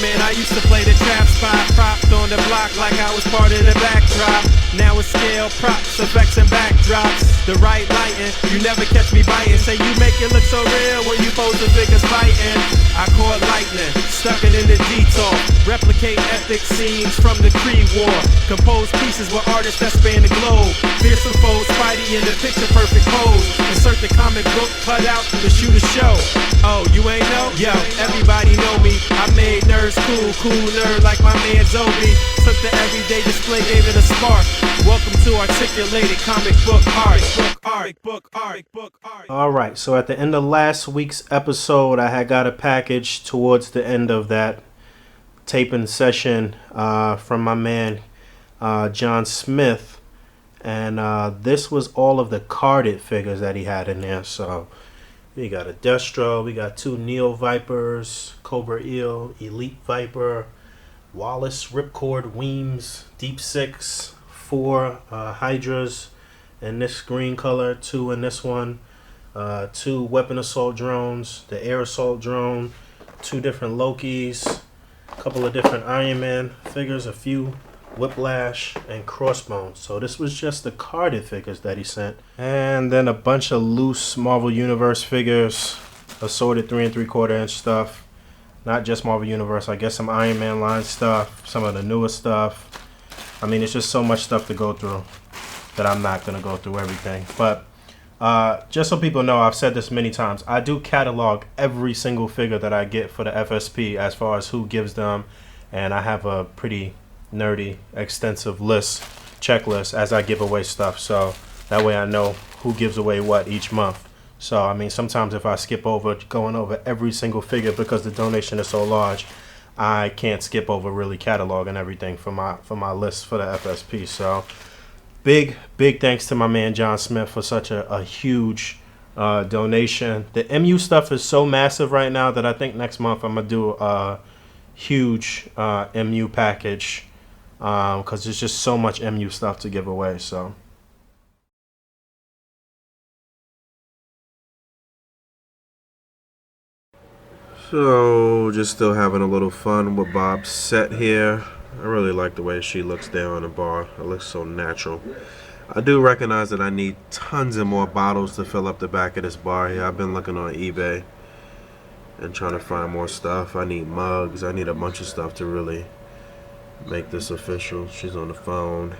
Man, I used to play the trap spot, propped on the block like I was part of the backdrop. Now it's scale, props, effects, and backdrops. The right lighting, you never catch me biting. Say you make it look so real when you pose the figures fighting. I caught lightning, stuck it in the detour. Replicate epic scenes from the Creed War. Compose pieces with artists that span the globe. Fearsome foes, Spidey in the picture perfect pose. Insert the comic book cut out to shoot a show. Oh, you ain't know? Yo, everybody know me. I made nerds cool, cool nerd like my man Zoe. Took the everyday display, gave it a spark. Welcome to articulated comic book art. Alright, so at the end of last week's episode, I had got a package towards the end of that taping session from my man John Smith. And this was all of the carded figures that he had in there. So we got a Destro, we got 2 Neo Vipers, Cobra Eel, Elite Viper, Wallace, Ripcord, Weems, Deep Six, 4 Hydras in this green color, 2 in this one, 2 Weapon Assault drones, the Air Assault drone, 2 different Lokis, a couple of different Iron Man figures, a few Whiplash, and Crossbones. So this was just the carded figures that he sent. And then a bunch of loose Marvel Universe figures, assorted 3 3/4 inch stuff. Not just Marvel Universe, I guess some Iron Man line stuff, some of the newer stuff. I mean, it's just so much stuff to go through that I'm not going to go through everything. But just so people know, I've said this many times, I do catalog every single figure that I get for the FSP as far as who gives them. And I have a pretty nerdy, extensive checklist as I give away stuff. So that way I know who gives away what each month. So, I mean, sometimes if I skip over going over every single figure because the donation is so large, I can't skip over really cataloging everything for my list for the FSP. So big thanks to my man John Smith for such a huge donation. The MU stuff is so massive right now that I think next month I'm gonna do a huge MU package because there's just so much MU stuff to give away. So just still having a little fun with Bob's set here. I really like the way she looks there on the bar. It looks so natural. I do recognize that I need tons of more bottles to fill up the back of this bar here. I've been looking on eBay and trying to find more stuff. I need mugs. I need a bunch of stuff to really make this official. She's on the phone.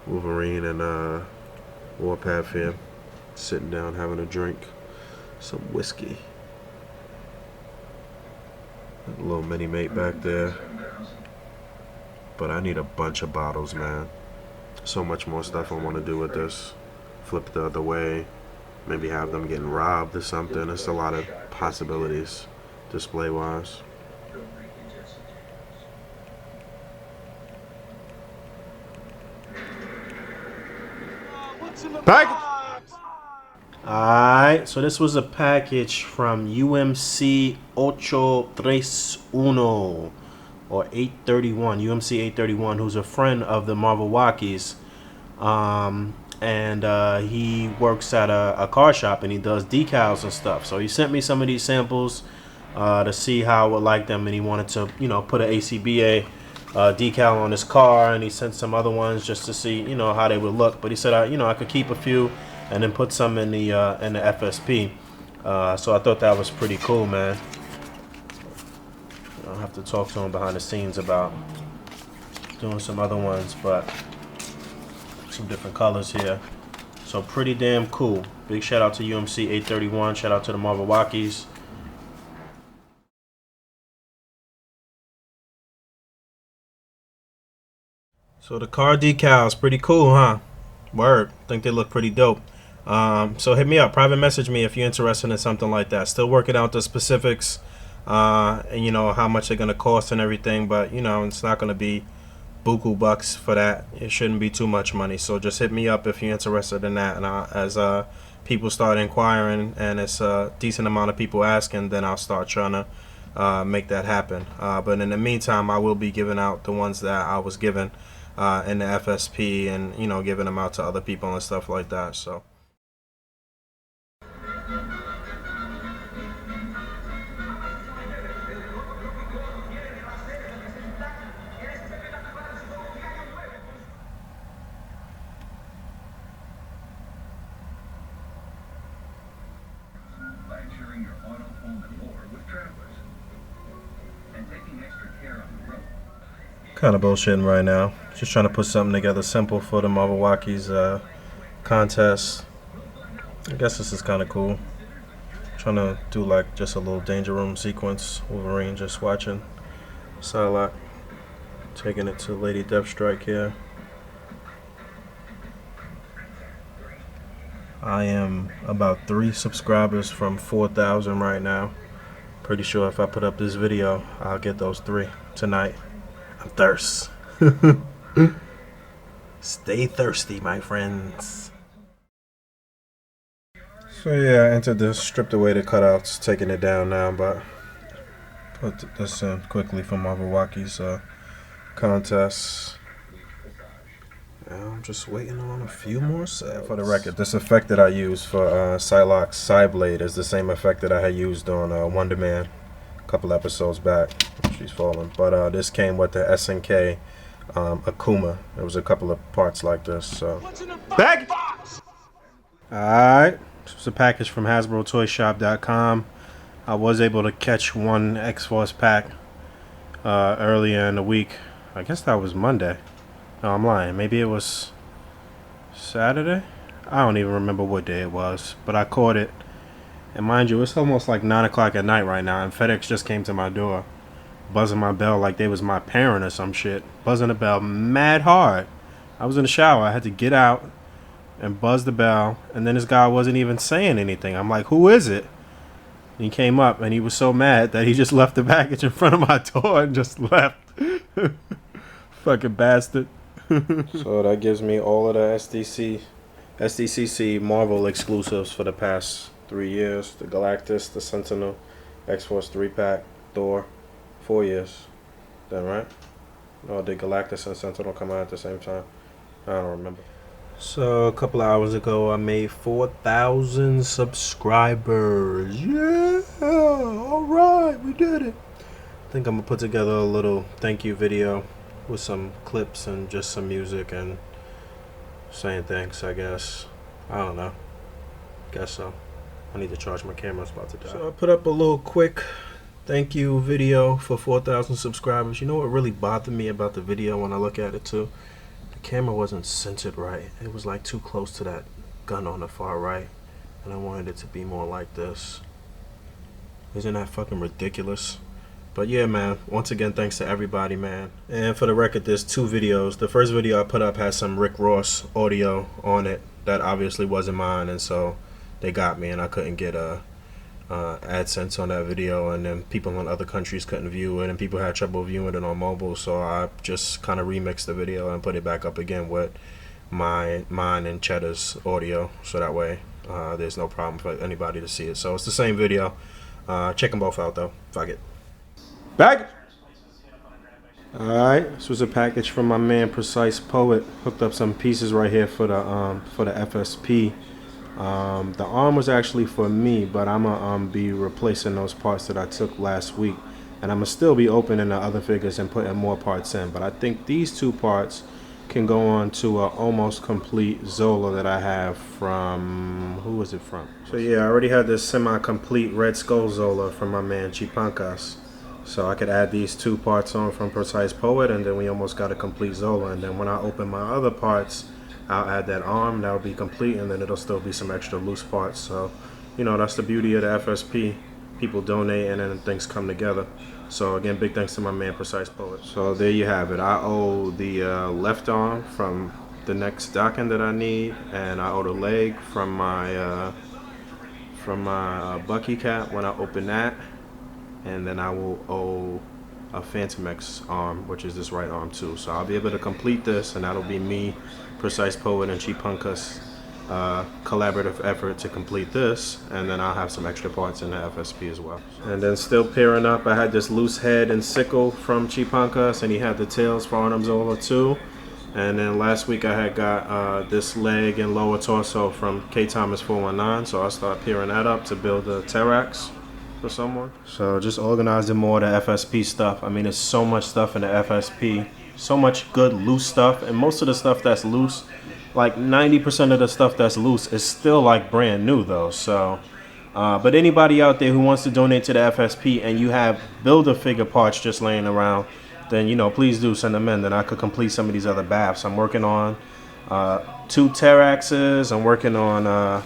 Wolverine and Warpath here, sitting down having a drink, some whiskey. A little mini mate back there. But I need a bunch of bottles, man. So much more stuff I want to do with this. Flip the other way. Maybe have them getting robbed or something. It's a lot of possibilities display wise. Package. Alright, so this was a package from UMC 831 or 831, UMC 831, who's a friend of the Marvel Walkies. And he works at a car shop and he does decals and stuff. So he sent me some of these samples to see how I would like them, and he wanted to, put an ACBA decal on his car, and he sent some other ones just to see, how they would look. But he said, I could keep a few and then put some in the FSP. So I thought that was pretty cool, man. I'll have to talk to him behind the scenes about doing some other ones, but some different colors here. So pretty damn cool. Big shout out to UMC 831. Shout out to the Marvel Walkies. So the car decals, pretty cool, huh? Word. Think they look pretty dope. So hit me up, private message me if you're interested in something like that. Still working out the specifics, and how much they're gonna cost and everything, but it's not gonna be buku bucks for that. It shouldn't be too much money. So just hit me up if you're interested in that. And as people start inquiring and it's a decent amount of people asking, then I'll start trying to make that happen. But in the meantime, I will be giving out the ones that I was given in the FSP, and giving them out to other people and stuff like that. So Kind of bullshitting right now. Just trying to put something together simple for the Milwaukee's contest. I guess this is kind of cool. Trying to do like just a little danger room sequence. Wolverine just watching Psylocke taking it to Lady Deathstrike here. I am about 3 subscribers from 4,000 right now. Pretty sure if I put up this video, I'll get those 3 tonight. I'm thirst. Stay thirsty, my friends. So yeah, I entered this, stripped away the cutouts, taking it down now, but put this in quickly for Milwaukee's contest. Now I'm just waiting on a few more sets. For the record, this effect that I use for Psylocke's Side Blade is the same effect that I had used on Wonder Man a couple episodes back. She's falling. But this came with the SNK Akuma. There was a couple of parts like this. So back. Alright. This was a package from Hasbro Toyshop.com. I was able to catch one X-Force pack earlier in the week. I guess that was Monday. No, I'm lying. Maybe it was Saturday? I don't even remember what day it was, but I caught it. And mind you, it's almost like 9 o'clock at night right now, and FedEx just came to my door, buzzing my bell like they was my parent or some shit. Buzzing the bell mad hard. I was in the shower. I had to get out and buzz the bell, and then this guy wasn't even saying anything. I'm like, who is it? And he came up, and he was so mad that he just left the package in front of my door and just left. Fucking bastard. So that gives me all of the SDCC Marvel exclusives for the past 3 years. The Galactus, the Sentinel, X-Force 3-pack, Thor, 4 years. Then, right? Or did Galactus and Sentinel come out at the same time? I don't remember. So a couple hours ago, I made 4,000 subscribers. Yeah! Alright, we did it. I think I'm going to put together a little thank you video with some clips and just some music and saying thanks, I guess. I don't know. Guess so. I need to charge my camera. It's about to die. So I put up a little quick thank you video for 4,000 subscribers. You know what really bothered me about the video when I look at it too? The camera wasn't centered right. It was like too close to that gun on the far right. And I wanted it to be more like this. Isn't that fucking ridiculous? But yeah, man, once again, thanks to everybody, man. And for the record, there's 2 videos. The first video I put up has some Rick Ross audio on it that obviously wasn't mine, and so they got me, and I couldn't get AdSense on that video, and then people in other countries couldn't view it, and people had trouble viewing it on mobile, so I just kind of remixed the video and put it back up again with mine and Cheddar's audio, so that way there's no problem for anybody to see it. So it's the same video. Check them both out, though. Fuck it. Back. Alright, this was a package from my man Precise Poet. Hooked up some pieces right here for the FSP. The arm was actually for me, but I'm gonna be replacing those parts that I took last week, and I'm gonna still be opening the other figures and putting more parts in. But I think these 2 parts can go on to a almost complete Zola that I have from, who was it from? So yeah, I already had this semi-complete Red Skull Zola from my man Chipankas. So I could add these 2 parts on from Precise Poet, and then we almost got a complete Zola. And then when I open my other parts, I'll add that arm, that'll be complete, and then it'll still be some extra loose parts. So, you know, that's the beauty of the FSP. People donate and then things come together. So again, big thanks to my man Precise Poet. So there you have it. I owe the left arm from the next docking that I need, and I owe the leg from my Bucky cap when I open that. And then I will owe a Phantom X arm, which is this right arm too. So I'll be able to complete this, and that'll be me, Precise Poet, and Chipankas collaborative effort to complete this, and then I'll have some extra parts in the FSP as well. And then still pairing up, I had this loose head and sickle from Chipankas, and he had the tails for Arnim Zola too. And then last week I had got this leg and lower torso from K Thomas 419, so I'll start pairing that up to build the Terax for someone. So just organizing more of the FSP stuff. I mean, there's so much stuff in the FSP, so much good loose stuff, and most of the stuff that's loose, like 90% of the stuff that's loose is still like brand new though. So but anybody out there who wants to donate to the FSP and you have Build-A-Figure parts just laying around, then please do send them in. Then I could complete some of these other baths. I'm working on 2 Terraxes. I'm working on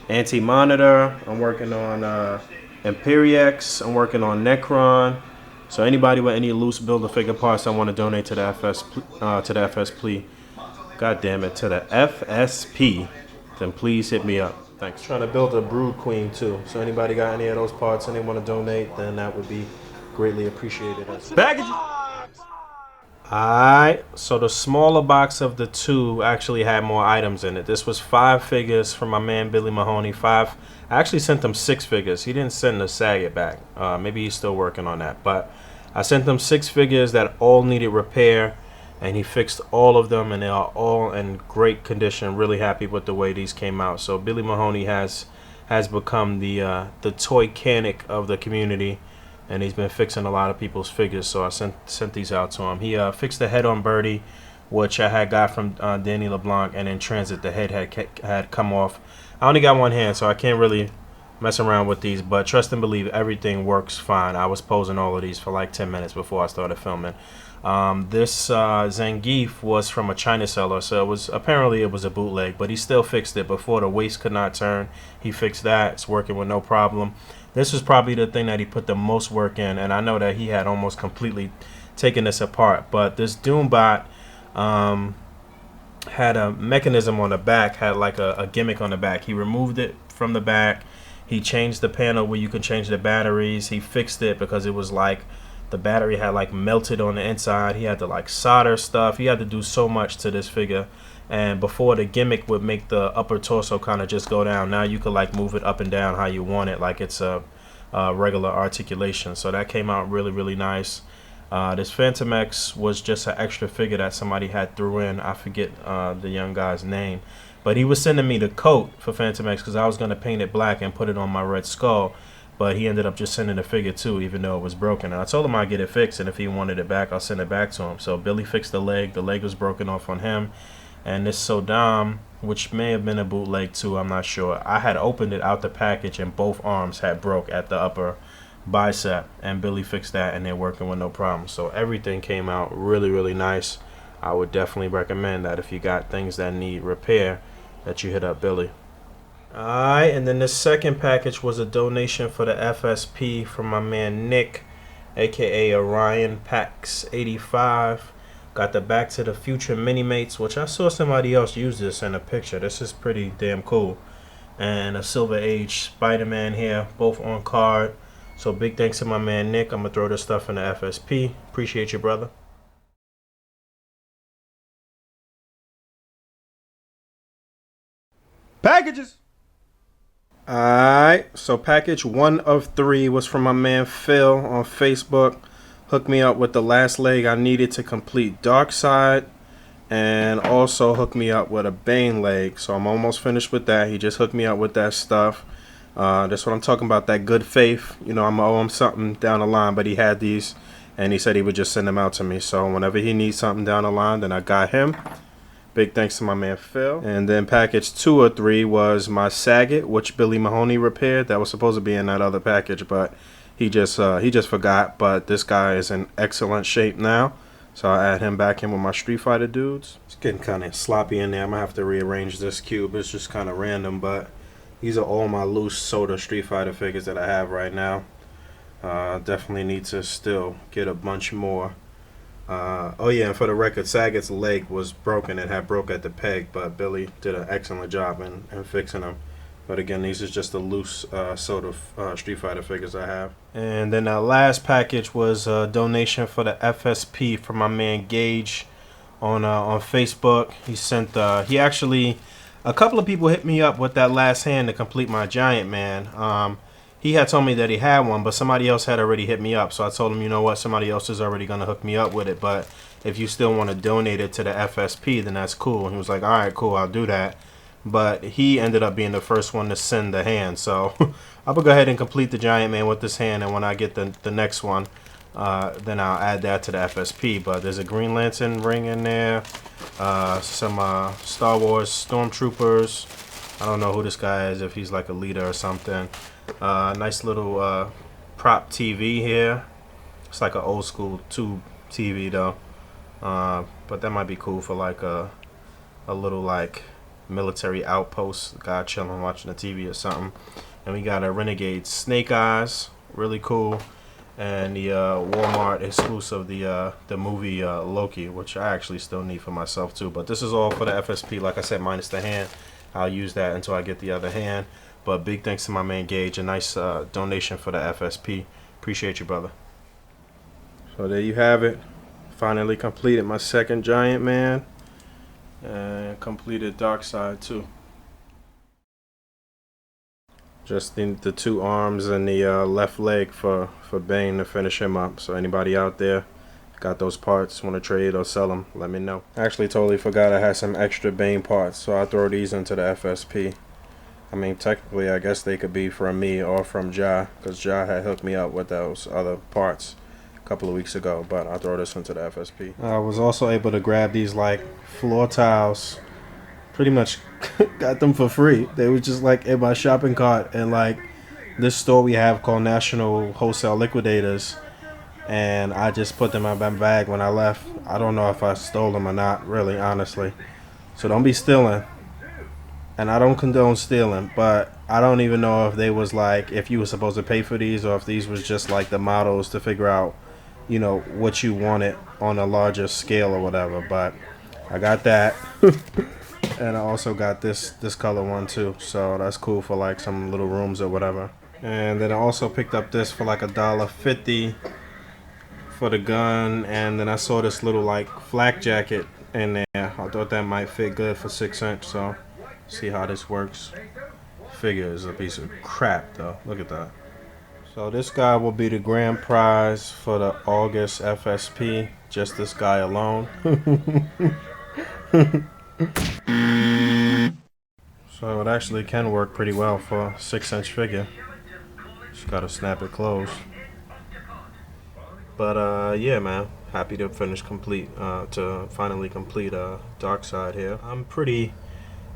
Anti-Monitor. I'm working on Imperiex. I'm working on Necron. So anybody with any loose Build-A-Figure parts that want to donate to the FSP, God damn it, to the FSP, then please hit me up. Thanks. Trying to build a Brood Queen too. So anybody got any of those parts and they want to donate, then that would be greatly appreciated. Package. Alright, so the smaller box of the 2 actually had more items in it. This was 5 figures from my man Billy Mahoney. I actually sent him 6 figures. He didn't send the Saget back. Maybe he's still working on that. But I sent him 6 figures that all needed repair, and he fixed all of them, and they are all in great condition. Really happy with the way these came out. So Billy Mahoney has become the toy canic of the community. And he's been fixing a lot of people's figures, so I sent these out to him. He fixed the head on Birdie, which I had got from Danny LeBlanc, and in transit the head had come off. I only got one hand, so I can't really mess around with these, but trust and believe, everything works fine. I was posing all of these for like 10 minutes before I started filming. This Zangief was from a China seller, so apparently it was a bootleg, but he still fixed it. Before the waist could not turn, he fixed that. It's working with no problem. This was probably the thing that he put the most work in, and I know that he had almost completely taken this apart. But this Doombot had a mechanism on the back, had like a gimmick on the back. He removed it from the back. He changed the panel where you can change the batteries. He fixed it because it was like the battery had like melted on the inside. He had to like solder stuff. He had to do so much to this figure. And before, the gimmick would make the upper torso kind of just go down. Now you could like move it up and down how you want it, like it's a regular articulation. So that came out really, really nice. This Phantom X was just an extra figure that somebody had threw in. I forget the young guy's name, but he was sending me the coat for Phantom X because I was going to paint it black and put it on my Red Skull. But he ended up just sending the figure too, even though it was broken. And I told him I'd get it fixed, and if he wanted it back, I'll send it back to him. So Billy fixed the leg. The leg was broken off on him. And this Sodam, which may have been a bootleg too, I'm not sure. I had opened it out the package and both arms had broke at the upper bicep, and Billy fixed that, and they're working with no problem. So everything came out really, really nice. I would definitely recommend that if you got things that need repair, that you hit up Billy. Alright, and then the second package was a donation for the FSP from my man Nick, aka Orion Pax 85. Got the Back to the Future Mini-Mates, which I saw somebody else use this in a picture. This is pretty damn cool. And a Silver Age Spider-Man here, both on card. So big thanks to my man Nick. I'm going to throw this stuff in the FSP. Appreciate you, brother. Packages! Alright, so package 1 of 3 was from my man Phil on Facebook. Hooked me up with the last leg I needed to complete Darkseid, and also hooked me up with a Bane leg. So I'm almost finished with that. He just hooked me up with that stuff. That's what I'm talking about, that good faith. You know, I'm going to owe him something down the line, but he had these, and he said he would just send them out to me. So whenever he needs something down the line, then I got him. Big thanks to my man Phil. And then package 2 or 3 was my Saget, which Billy Mahoney repaired. That was supposed to be in that other package, but he just forgot. But this guy is in excellent shape now, so I'll add him back in with my Street Fighter dudes. It's getting kind of sloppy in there. I'm gonna have to rearrange this cube. It's just kind of random, but these are all my loose Soda Street Fighter figures that I have right now. Definitely need to still get a bunch more. Oh yeah, and for the record, Saget's leg was broken. It had broke at the peg, but Billy did an excellent job in fixing them. But again, these are just the loose Soda Street Fighter figures I have. And then our last package was a donation for the FSP from my man Gage on Facebook. He sent he actually, a couple of people hit me up with that last hand to complete my Giant Man. He had told me that he had one, but somebody else had already hit me up. So I told him, you know what, somebody else is already going to hook me up with it. But if you still want to donate it to the FSP, then that's cool. And he was like, all right, cool, I'll do that. But he ended up being the first one to send the hand. So I will go ahead and complete the Giant Man with this hand. And when I get the next one, then I'll add that to the FSP. But there's a Green Lantern ring in there. Some Star Wars Stormtroopers. I don't know who this guy is, if he's like a leader or something. Nice little prop TV here. It's like an old school tube TV though. But that might be cool for like a little like military outpost, guy chilling watching the TV or something. And we got a Renegade Snake Eyes, really cool, and the Walmart exclusive, the movie Loki, which I actually still need for myself too. But this is all for the FSP, like I said, minus the hand. I'll use that until I get the other hand. But big thanks to my man Gage, a nice donation for the FSP. Appreciate you, brother. So there you have it. Finally completed my second Giant Man, and completed Darkseid too. Just the two arms and the left leg for Bane to finish him up. So anybody out there got those parts, want to trade or sell them, let me know. Actually totally forgot I had some extra Bane parts, so I'll throw these into the FSP. I mean, technically I guess they could be from me or from Ja, because Ja had hooked me up with those other parts a couple of weeks ago, but I'll throw this into the FSP. I was also able to grab these like floor tiles. Pretty much got them for free. They were just like in my shopping cart, and like this store we have called National Wholesale Liquidators, and I just put them in my bag when I left. I don't know if I stole them or not, really, honestly. So don't be stealing. And I don't condone stealing, but I don't even know if they was like, if you were supposed to pay for these, or if these was just like the models to figure out, you know, what you wanted on a larger scale or whatever. But I got that. And I also got this color one too, so that's cool for like some little rooms or whatever. And then I also picked up this for like $1.50 for the gun. And then I saw this little like flak jacket in there. I thought that might fit good for 6-inch, so see how this works. Figure is a piece of crap though. Look at that. So this guy will be the grand prize for the August FSP. Just this guy alone. So it actually can work pretty well for a 6-inch figure. Just gotta snap it closed. But yeah, man, happy to finally complete Darkseid here. I'm pretty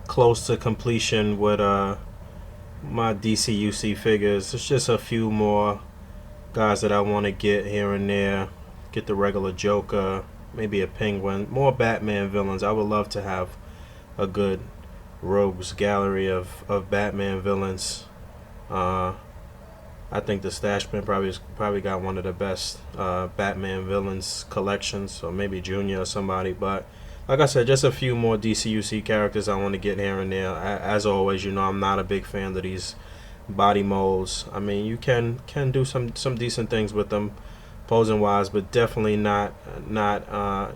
close to completion with my DCUC figures. There's just a few more guys that I want to get here and there. Get the regular Joker, maybe a Penguin, more Batman villains. I would love to have a good rogues gallery of Batman villains. I think the stash bin probably got one of the best Batman villains collections, so maybe Junior or somebody. But like I said, just a few more DCUC characters I want to get here and there. As always, you know, I'm not a big fan of these body molds. I mean, you can do some decent things with them posing wise, but definitely not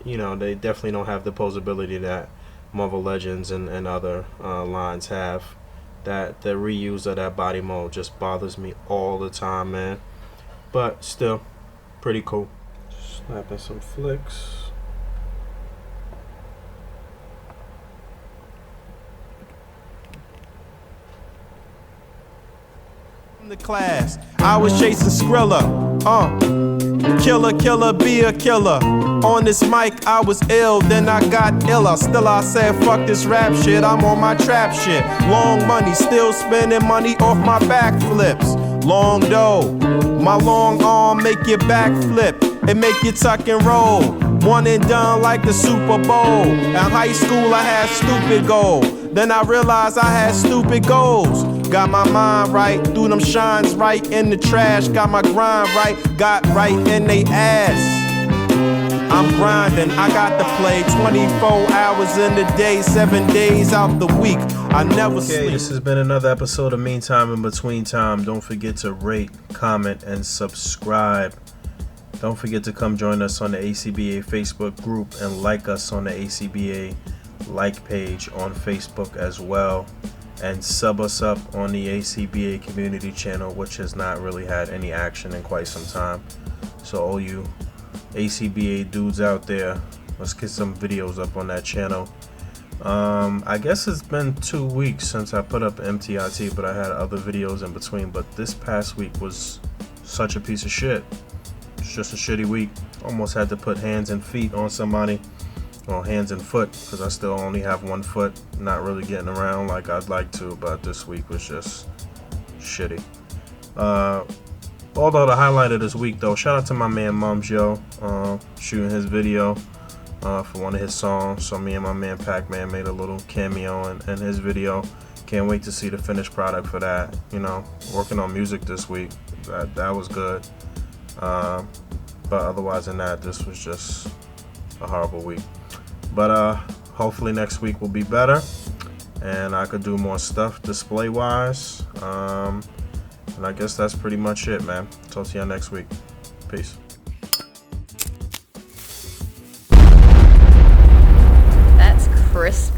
you know, they definitely don't have the posability that Marvel Legends and other lines have. That the reuse of that body mold just bothers me all the time, man. But still, pretty cool. Snapping some flicks. The class, I was chasing Skrilla, killer, be a killer. On this mic, I was ill, then I got iller. Still, I said, fuck this rap shit, I'm on my trap shit. Long money, still spending money off my backflips. Long dough, my long arm make your back flip and make you tuck and roll. One and done like the Super Bowl. In high school, I had stupid goals. Then I realized I had stupid goals. Got my mind right, threw them shines right in the trash. Got my grind right, got right in they ass. I'm grinding, I got to play 24 hours in the day, 7 days out the week. I never sleep. This has been another episode of Meantime in Between Time. Don't forget to rate, comment, and subscribe. Don't forget to come join us on the ACBA Facebook group and like us on the ACBA like page on Facebook as well. And sub us up on the ACBA community channel, which has not really had any action in quite some time. So all you ACBA dudes out there, let's get some videos up on that channel. I guess it's been 2 weeks since I put up MTIT, but I had other videos in between. But this past week was such a piece of shit. It's just a shitty week. Almost had to put hands and feet on somebody. Well, hands and foot, because I still only have one foot. Not really getting around like I'd like to, but this week was just shitty. Although the highlight of this week, though, shout out to my man Mums Yo, shooting his video for one of his songs. So me and my man Pac-Man made a little cameo in his video. Can't wait to see the finished product for that. You know, working on music this week, that was good. But otherwise than that, this was just a horrible week. But hopefully next week will be better, and I could do more stuff display wise. And I guess that's pretty much it, man. Talk to y'all next week. Peace. That's crisp.